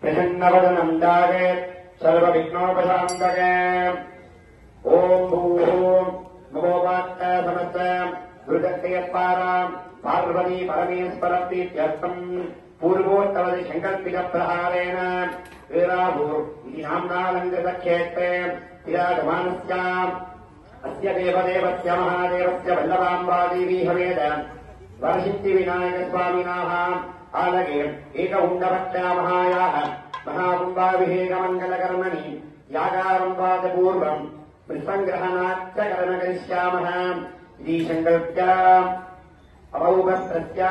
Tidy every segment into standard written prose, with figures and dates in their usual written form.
प्रसन्नवदनं दागेत् सर्वविघ्नोपशान्तके ॐ भूः नमोवाक्क समस्त गुरुदत्तयत्पाराम् पार्वती परमेश्वरप्रीत्यर्थम् पूर्वोत्तवति सङ्कल्पितप्रहारेण वीराभूर् इति नाम्नालङ्कृतक्षेत्रे विराजमानस्याम् अस्य देवदेवस्य महादेवस्य वल्लभाम्बादेवी हवेद वरसिद्धिविनायकस्वामिनाः आलगे एकहुण्डभक्त्या महायाः महाकुम्भाभिषेकमङ्गलकर्मणि यागारम्भात् पुष्पङ्ग्रहणाच्च करणकरिष्यामः इति सङ्कल्प्य अमौघस्तस्य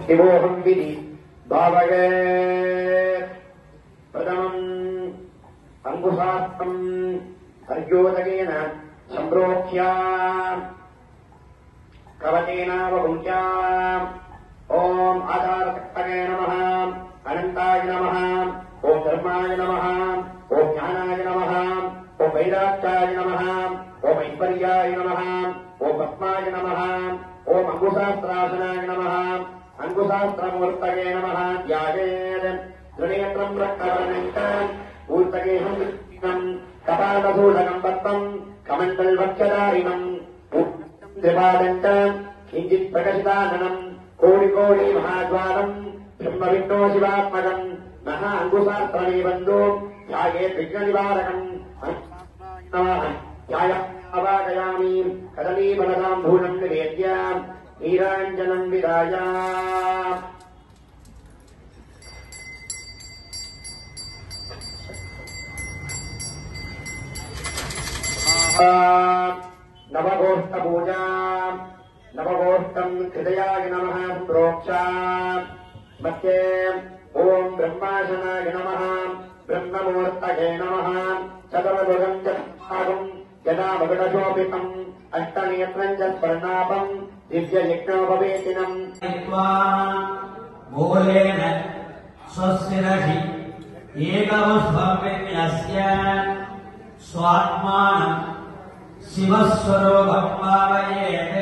शिवोऽहं विधि भावयेत् प्रथमम् अङ्कुशास्त्रम् अर्घ्योदकेन सम्प्रोक्ष्य कवचेनावगुञ्च ॐ आधारशक्तये नमः अनन्ताय नमः ॐ धर्माय नमः ॐ ज्ञानाय नमः ॐ वैराग्याय नमः ॐ ऐश्वर्याय नमः ॐ पद्माय नमः ॐ अङ्कुशास्त्रासनाय नमः अङ्कुशास्त्रमूर्तये नमः ध्यायेत् त्रिनेत्रम् रक्तवर्णम् ऊर्तगेहम् कपालधूलकम् पद्मम् कमण्डलवक्षधारिणम् त्रिपादम् च किञ्चित् प्रकशिताननम् कोटिकोटि महाद्वारम् ब्रह्मविष्णो शिवात्मकम् नः अङ्कुशास्त्रमे बन्धो ध्यायेत् विघ्ननिवारकम् अवागयामि कदलीफलताम्बूलम् निवेद्य नीराञ्जनम् विदाय नवगोष्ठपूजा नवगोष्ठम् हृदयाय नमः प्रोक्ष मध्ये ॐ ब्रह्माशनाय नमः ब्रह्ममूर्तये नमः चतुर्भुजम् चतुर्भागम् यदा मगडशोभितम् अष्टनेत्रम् च स्वर्णापम् दिव्ययज्ञोपवेतिनम् मूलेन स्वस्तिरहि एकवस्वम् विन्यस्य स्वात्मानम् शिवस्वरूपम् भावयेत्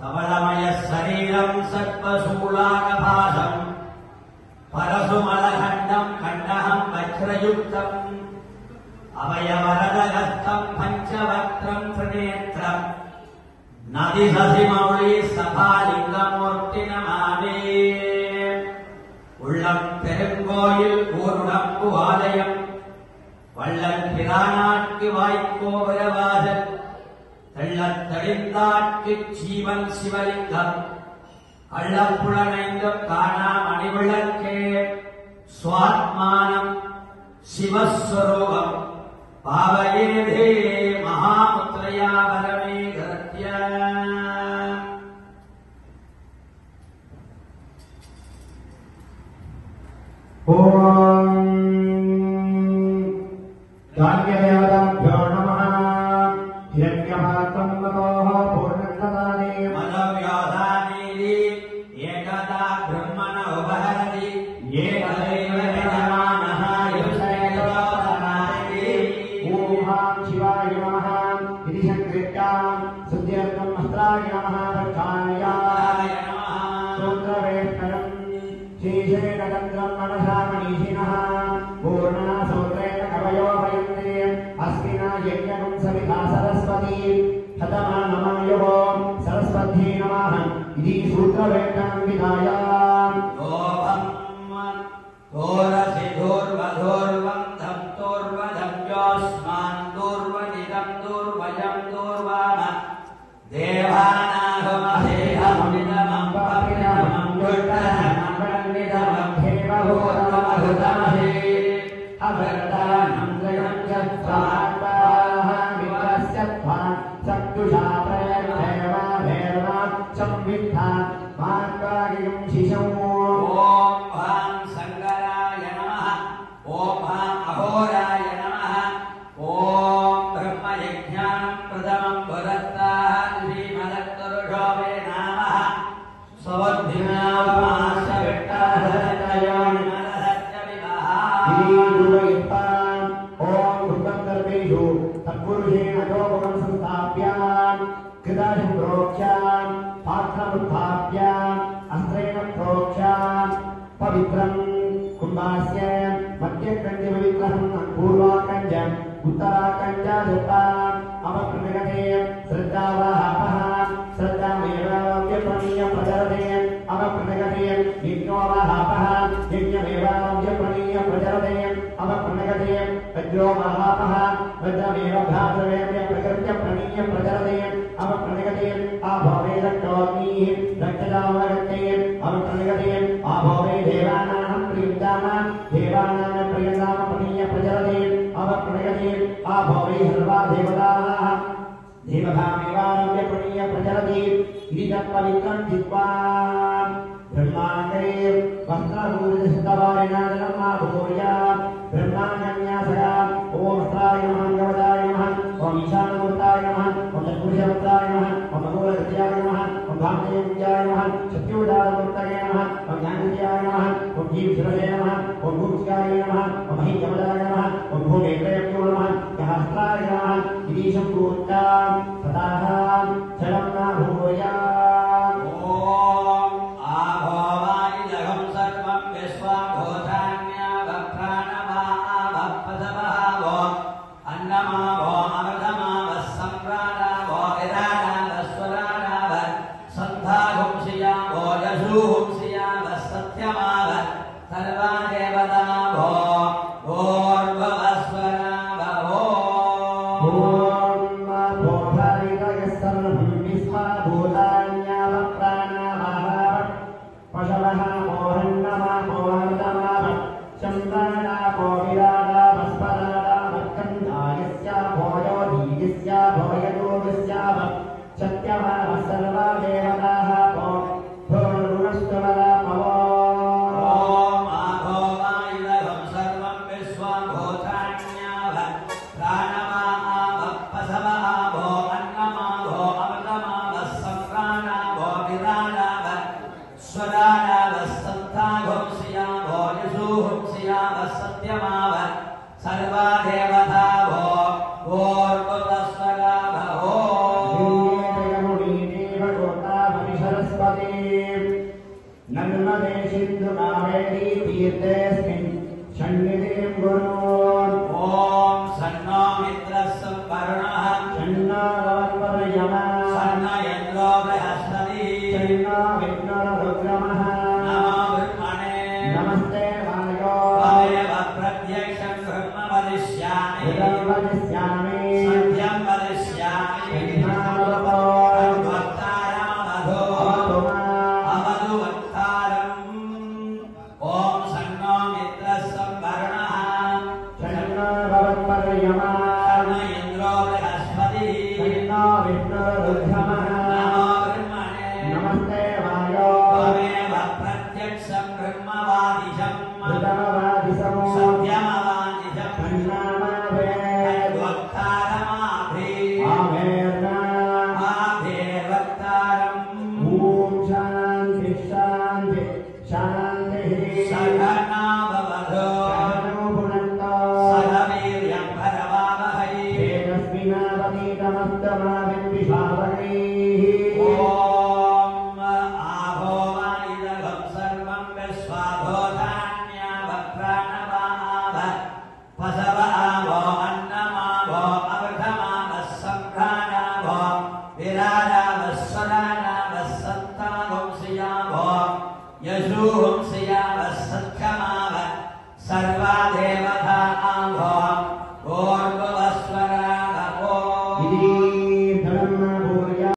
कमलमयः शरीरम् सर्वशूलाकभासम् परशुमलखण्डम् खण्डहम् वज्रयुक्तम् अभयवरदहस्तम् पञ्चवक्त्रम् त्रिनेत्रम् नदिशशिमौळि सभालिङ्गमूर्तिनमामि உள்ளம் பெருங்கோயில் கூருடம்பு ஆலயம் வள்ளல் பிரானாட்கு வாய்க்கோபுரவாசல் தெள்ளத் தெளிந்தாட்கு ஜீவன் சிவலிங்கம் அள்ளப்புலனைந்து காணா மணிவிளக்கே சுவாத்மானம் शिवस्वरूपम् पावयेधे महामुद्रया वरमे गत्य ॐ धान्यदेवताभ्यो नमः हिरण्यभातं नमः पूर्णदाने मनोव्याधानेदि एकदा ब्रह्मण उपहरति एकदैव शिवाय नमः इति संकृत्याम् सुद्यर्थम् हस्ताय नमः रक्षायाय नमः सूत्रवेष्टनम् शेषेणचन्द्रम् मनसा मनीषिणः पूर्णा सूत्रेण कवयो वयन्ते अस्मिना यज्ञकम् सविता सरस्वती शतमानमयोः सरस्वती नमः इति सूत्रवेष्टनम् विधाय घोरसिधोर्वधोर्वन्धम् तोर्वधम् योऽस्मान् दूर्वनिदम् वयं दूर्वाम देवानागमहेहमिदमं पापिनमं दुष्टहमं वन्दितमं हेमभूतमहुतमहे अवरदानं जयं जत्वात्माहमित्रस्यत्वान् चक्षुषा प्रयर्भैर्वा भैर्वा संविद्धान् मात्वागिं शिशौ ॐ भां शङ्कराय नमः ॐ भां अघोराय नमः ॐ ब्रह्मयज्ञानं प्रथमं पुरस्ताः श्रीमदत्तरुषो मे नामः तत्पुरुषेण जोगं संस्थाप्यान् कृताशं प्रोक्ष्यान् पात्रमुत्थाप्यान् अस्त्रेण प्रोक्ष्यान् पवित्रं कुम्भास्य मध्यकण्डविग्रहं पूर्वाकण्डम् उत्तराकण्डादत्तान् अवप्रणगते श्रद्धावाहः श्रद्धामेव व्यपनीय प्रचरते अवप्रणगते यज्ञोवाहः यज्ञमेव व्यपनीय प्रचरते अवप्रणगते वज्रोवाहः वज्रमेव भ्रातृवेद्य प्रकृत्य प्रणीय प्रचरते अवप्रणगते आभवे रक्तोऽग्निः रक्तदावगते अवप्रणगते आभवे देवानां प्रियदाम देवानां प्रियदाम प्रणीय प्रचरते अवप्रणगते आभवे सर्वा देवताः देवभामेवारम्य प्रणीय प्रचरति इति तत्पवित्रं चित्वा ब्रह्माण्डे वस्त्रभूषितवारिणादनम् आभूर्या ब्रह्माण्डन्यासया ॐ अस्त्राय नमः गवदाय नमः ॐ ईशानमूर्ताय नमः ॐ चतुर्भुजवक्त्राय नमः ॐ अमूलगत्याय नमः ॐ भामदेव्याय नमः शक्त्योदारमूर्तये नमः ॐ ज्ञानविद्याय नमः ॐ जीवशिरसे नमः ॐ भूमिकाय नमः ॐ महिजमदाय नमः ॐ भूमेन्द्रयज्ञो नमः सहस्राय नमः इति सम्पूर्ता ततः जलं नाभूया सर्वा